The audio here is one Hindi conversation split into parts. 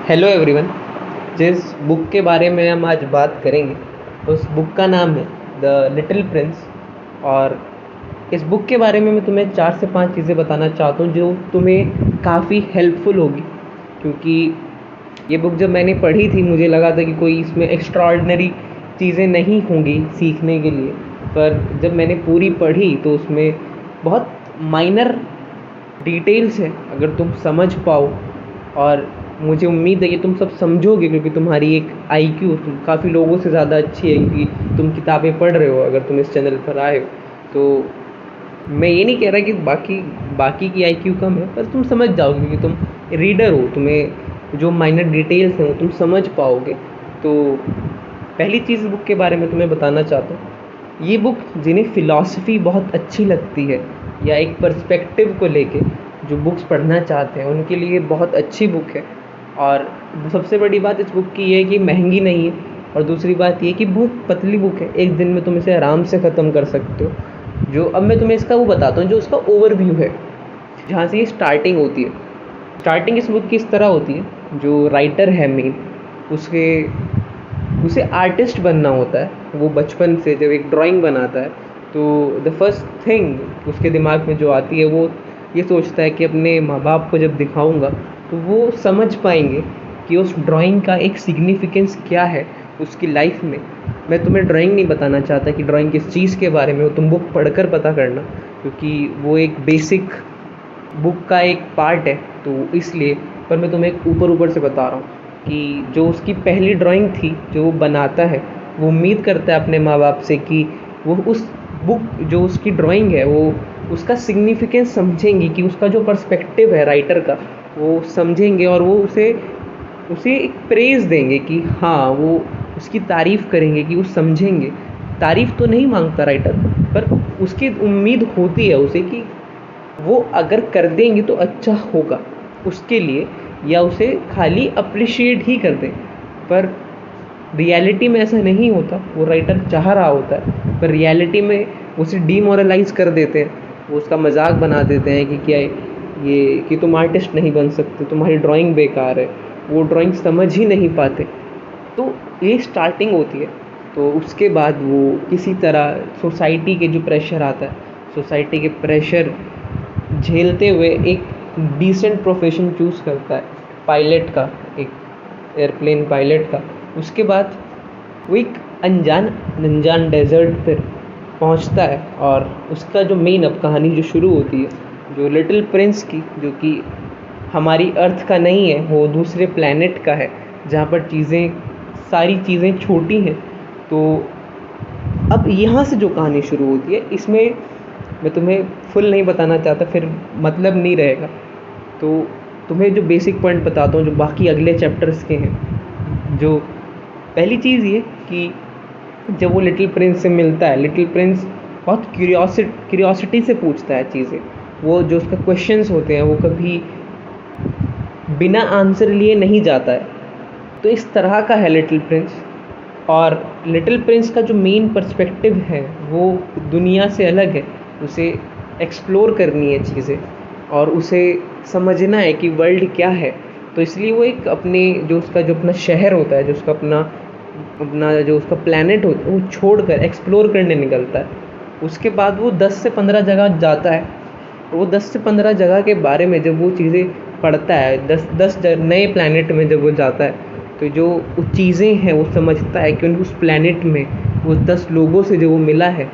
Hello everyone. जिस बुक के बारे में हम आज बात करेंगे उस बुक का नाम है द लिटिल प्रिंस। और इस बुक के बारे में मैं तुम्हें 4 से 5 चीज़ें बताना चाहता हूँ जो तुम्हें काफ़ी हेल्पफुल होगी। क्योंकि ये बुक जब मैंने पढ़ी थी मुझे लगा था कि कोई इसमें एक्स्ट्राऑर्डिनरी चीज़ें नहीं होंगी सीखने के लिए, पर जब मैंने पूरी पढ़ी तो उसमें बहुत माइनर डिटेल्स है। अगर तुम समझ पाओ, और मुझे उम्मीद है कि तुम सब समझोगे क्योंकि तुम्हारी एक आईक्यू तुम काफ़ी लोगों से ज़्यादा अच्छी है, क्योंकि तुम किताबें पढ़ रहे हो। अगर तुम इस चैनल पर आए हो तो मैं ये नहीं कह रहा कि बाकी बाकी की आईक्यू कम है, पर तुम समझ जाओगे क्योंकि तुम रीडर हो, तुम्हें जो माइनर डिटेल्स हैं वो तुम समझ पाओगे। तो पहली चीज़ बुक के बारे में तुम्हें बताना चाहता हूँ, ये बुक जिन्हें फ़िलॉसफ़ी बहुत अच्छी लगती है या एक पर्सपेक्टिव को लेके जो बुक्स पढ़ना चाहते हैं उनके लिए बहुत अच्छी बुक है। और सबसे बड़ी बात इस बुक की ये है कि महंगी नहीं है, और दूसरी बात ये कि बहुत पतली बुक है, एक दिन में तुम इसे आराम से ख़त्म कर सकते हो। जो अब मैं तुम्हें इसका वो बताता हूँ जो उसका ओवरव्यू है, जहाँ से ये स्टार्टिंग होती है। स्टार्टिंग इस बुक की इस तरह होती है, जो राइटर है मेन उसके उसे आर्टिस्ट बनना होता है। वो बचपन से जब एक ड्राइंग बनाता है तो द फर्स्ट थिंग उसके दिमाग में जो आती है वो ये सोचता है कि अपने माँ बाप को जब दिखाऊंगा तो वो समझ पाएंगे कि उस ड्राइंग का एक सिग्निफिकेंस क्या है उसकी लाइफ में। मैं तुम्हें ड्राइंग नहीं बताना चाहता कि ड्राइंग किस चीज़ के बारे में हो, तुम बुक पढ़कर पता करना, क्योंकि वो एक बेसिक बुक का एक पार्ट है तो इसलिए। पर मैं तुम्हें ऊपर ऊपर से बता रहा हूँ कि जो उसकी पहली ड्राइंग थी जो वो बनाता है, वो उम्मीद करता है अपने माँ बाप से कि वो उस बुक जो उसकी ड्राइंग है वो उसका सिग्निफिकेंस समझेंगे, कि उसका जो पर्सपेक्टिव है राइटर का वो समझेंगे, और वो उसे उसे एक प्रेज़ देंगे कि हाँ, वो उसकी तारीफ़ करेंगे, कि वो समझेंगे। तारीफ़ तो नहीं मांगता राइटर, पर उसकी उम्मीद होती है उसे कि वो अगर कर देंगे तो अच्छा होगा उसके लिए, या उसे खाली अप्रिशिएट ही कर दें। पर रियलिटी में ऐसा नहीं होता, वो राइटर चाह रहा होता है पर रियलिटी में उसे डीमोरलाइज़ कर देते हैं, वो उसका मजाक बना देते हैं कि क्या ये कि तुम आर्टिस्ट नहीं बन सकते, तुम्हारी ड्राइंग बेकार है, वो ड्राइंग समझ ही नहीं पाते। तो ये स्टार्टिंग होती है। तो उसके बाद वो किसी तरह सोसाइटी के जो प्रेशर आता है, सोसाइटी के प्रेशर झेलते हुए एक डिसेंट प्रोफेशन चूज़ करता है, पायलट का, एक एयरप्लेन पायलट का। उसके बाद वो एक अनजान अनजान डेजर्ट पर पहुंचता है, और उसका जो मेन अब कहानी जो शुरू होती है जो लिटिल प्रिंस की, जो कि हमारी अर्थ का नहीं है, वो दूसरे प्लैनेट का है जहाँ पर सारी चीज़ें छोटी हैं। तो अब यहाँ से जो कहानी शुरू होती है, इसमें मैं तुम्हें फुल नहीं बताना चाहता, फिर मतलब नहीं रहेगा। तो तुम्हें जो बेसिक पॉइंट बताता हूँ जो बाकी अगले चैप्टर्स के हैं। जो पहली चीज़ ये कि जब वो लिटिल प्रिंस से मिलता है, लिटिल प्रिंस बहुत क्यूरियोसिटी से पूछता है चीज़ें। वो जो उसका क्वेश्चंस होते हैं वो कभी बिना आंसर लिए नहीं जाता है। तो इस तरह का है लिटिल प्रिंस। और लिटिल प्रिंस का जो मेन पर्सपेक्टिव है वो दुनिया से अलग है, उसे एक्सप्लोर करनी है चीज़ें, और उसे समझना है कि वर्ल्ड क्या है। तो इसलिए वो एक अपने जो उसका जो अपना शहर होता है, जो उसका अपना अपना जो उसका प्लैनेट होता है वो छोड़कर एक्सप्लोर करने निकलता है। उसके बाद वो 10 से 15 जगह जाता है, और वो 10 से 15 जगह के बारे में जब वो चीज़ें पढ़ता है, 10 नए प्लैनेट में जब वो जाता है तो जो वो चीज़ें हैं वो समझता है कि उस प्लैनेट में वो 10 लोगों से जो वो मिला है,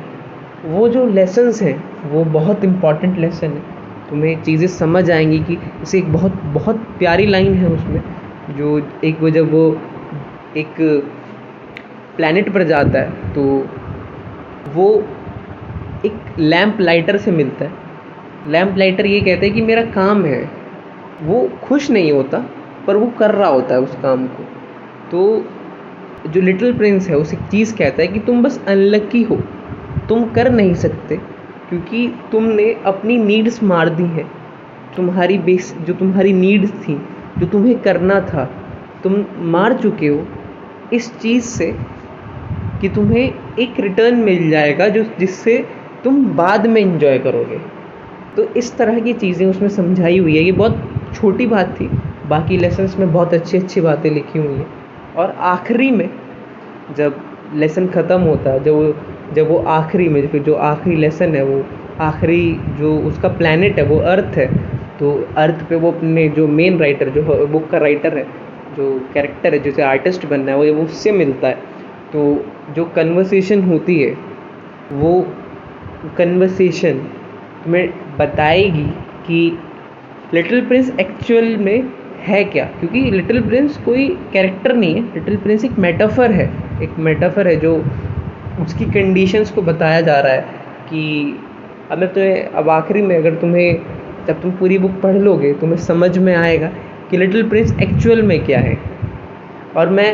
वो जो लेसन्स हैं वो बहुत इम्पॉर्टेंट लेसन है। तुम्हें चीज़ें समझ आएंगी कि इसे एक बहुत बहुत प्यारी लाइन है उसमें, जो एक वो जब वो एक प्लैनेट पर जाता है तो वो एक लैंप लाइटर से मिलता है। लैंप लाइटर ये कहता है कि मेरा काम है, वो खुश नहीं होता पर वो कर रहा होता है उस काम को। तो जो लिटिल प्रिंस है उस एक चीज़ कहता है कि तुम बस अनलकी हो, तुम कर नहीं सकते क्योंकि तुमने अपनी नीड्स मार दी हैं। जो तुम्हारी नीड्स थी, जो तुम्हें करना था, तुम मार चुके हो इस चीज़ से कि तुम्हें एक रिटर्न मिल जाएगा जिससे तुम बाद में एंजॉय करोगे। तो इस तरह की चीज़ें उसमें समझाई हुई है। ये बहुत छोटी बात थी बाकी लेसन्स में बहुत अच्छी अच्छी बातें लिखी हुई हैं। और आखिरी में जब लेसन ख़त्म होता है, जब वो आखिरी में फिर जो आखिरी लेसन है, वो आखिरी जो उसका प्लैनेट है वो अर्थ है, तो अर्थ पे वो अपने जो मेन राइटर, जो बुक का राइटर है, जो कैरेक्टर है, जिसे आर्टिस्ट बनना है, वो उससे मिलता है। तो जो कन्वर्सेशन होती है, वो कन्वर्सेशन तुम्हें बताएगी कि लिटिल प्रिंस एक्चुअल में है क्या। क्योंकि लिटिल प्रिंस कोई कैरेक्टर नहीं है, लिटिल प्रिंस एक मेटाफर है, जो उसकी कंडीशंस को बताया जा रहा है। कि अब आखिरी में जब तुम पूरी बुक पढ़ लोगे, तुम्हें समझ में आएगा कि लिटिल प्रिंस एक्चुअल में क्या है। और मैं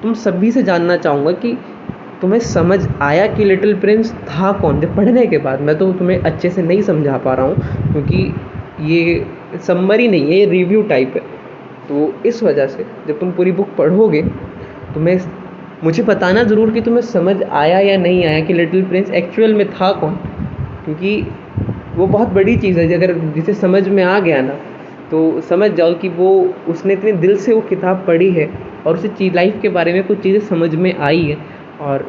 तुम सभी से जानना चाहूँगा कि तुम्हें समझ आया कि लिटिल प्रिंस था कौन। जब पढ़ने के बाद, मैं तो तुम्हें अच्छे से नहीं समझा पा रहा हूँ क्योंकि ये समरी नहीं है, ये रिव्यू टाइप है। तो इस वजह से जब तुम पूरी बुक पढ़ोगे, मुझे बताना ज़रूर कि तुम्हें समझ आया या नहीं आया कि लिटिल प्रिंस एक्चुअल में था कौन। क्योंकि वो बहुत बड़ी चीज़ है, अगर जिसे समझ में आ गया ना, तो समझ जाओ कि उसने इतने दिल से वो किताब पढ़ी है और उसे लाइफ के बारे में कुछ चीज़ें समझ में आई है। और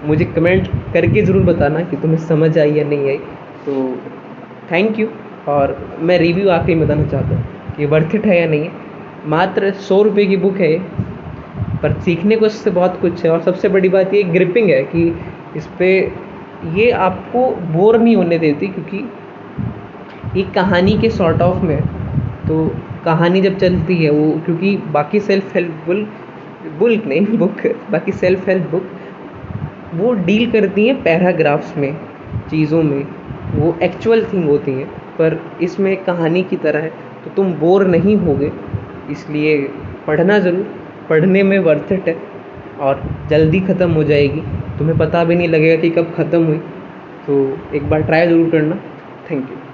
मुझे कमेंट करके ज़रूर बताना कि तुम्हें समझ आई या नहीं आई। तो थैंक यू। और मैं रिव्यू आखिरी में बताना चाहता हूँ कि वर्थ इट है या नहीं है। मात्र 100 रुपये की बुक है, पर सीखने को इससे बहुत कुछ है। और सबसे बड़ी बात ये ग्रिपिंग है कि इस पर ये आपको बोर नहीं होने देती, क्योंकि एक कहानी के सॉर्ट ऑफ में, तो कहानी जब चलती है वो, क्योंकि बाकी सेल्फ हेल्प बाकी सेल्फ हेल्प बुक वो डील करती हैं पैराग्राफ्स में, चीज़ों में, वो एक्चुअल थिंग होती हैं। पर इसमें कहानी की तरह है, तो तुम बोर नहीं होगे। इसलिए पढ़ना ज़रूर, पढ़ने में वर्थ इट है और जल्दी ख़त्म हो जाएगी, तुम्हें पता भी नहीं लगेगा कि कब ख़त्म हुई। तो एक बार ट्राई ज़रूर करना। Thank you.